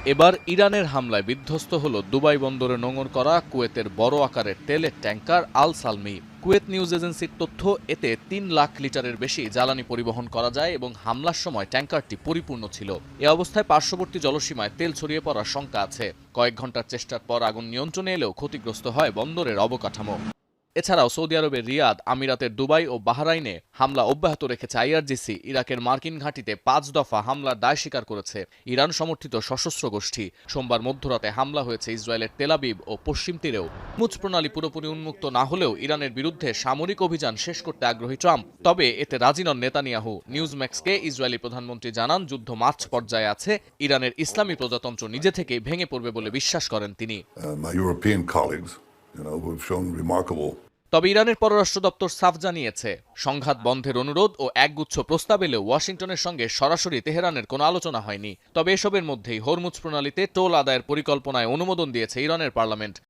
এবার ইরানের হামলায় বিধ্বস্ত হল দুবাই বন্দরে নোঙর করা কুয়েতের বড় আকারের তেলের ট্যাঙ্কার আল সালমি। কুয়েত নিউজ এজেন্সির তথ্য, এতে ৩ লাখ লিটারের বেশি জ্বালানি পরিবহন করা যায় এবং হামলার সময় ট্যাঙ্কারটি পরিপূর্ণ ছিল। এ অবস্থায় পার্শ্ববর্তী জলসীমায় তেল ছড়িয়ে পড়ার শঙ্কা আছে। কয়েক ঘন্টার চেষ্টার পর আগুন নিয়ন্ত্রণে এলেও ক্ষতিগ্রস্ত হয় বন্দরের অবকাঠামো। এছাড়াও সৌদি আরবের রিয়াদ, আমিরাতের দুবাই ও বাহরাইনে হামলা অব্যাহত রেখেছে আইআরজিসি। ইরাকের মার্কিন ঘাঁটিতে ৫ দফা হামলার দায় স্বীকার করেছে ইরান সমর্থিত সশস্ত্র গোষ্ঠী। সোমবার মধ্যরাতে হামলা হয়েছে ইসরায়েলের তেল আবিব ও পশ্চিম তীরেও। মুচ প্রণালী পুরোপুরি উন্মুক্ত না হলেও ইরানের বিরুদ্ধে সামরিক অভিযান শেষ করতে আগ্রহী ট্রাম্প। তবে এতে রাজি নন নেতানিয়াহু। নিউজম্যাক্সকে ইসরায়েলি প্রধানমন্ত্রী জানান, যুদ্ধ মাঝ পর্যায়ে আছে। ইরানের ইসলামী প্রজাতন্ত্র নিজে থেকেই ভেঙে পড়বে বলে বিশ্বাস করেন তিনি। তবে ইরানের পররাষ্ট্র দপ্তর সাফ জানিয়েছে, সংঘাত বন্ধের অনুরোধ ও একগুচ্ছ প্রস্তাব এলেও ওয়াশিংটনের সঙ্গে সরাসরি তেহরানের কোনো আলোচনা হয়নি। তবে এসবের মধ্যেই হরমুজ প্রণালীতে টোল আদায়ের পরিকল্পনায় অনুমোদন দিয়েছে ইরানের পার্লামেন্ট।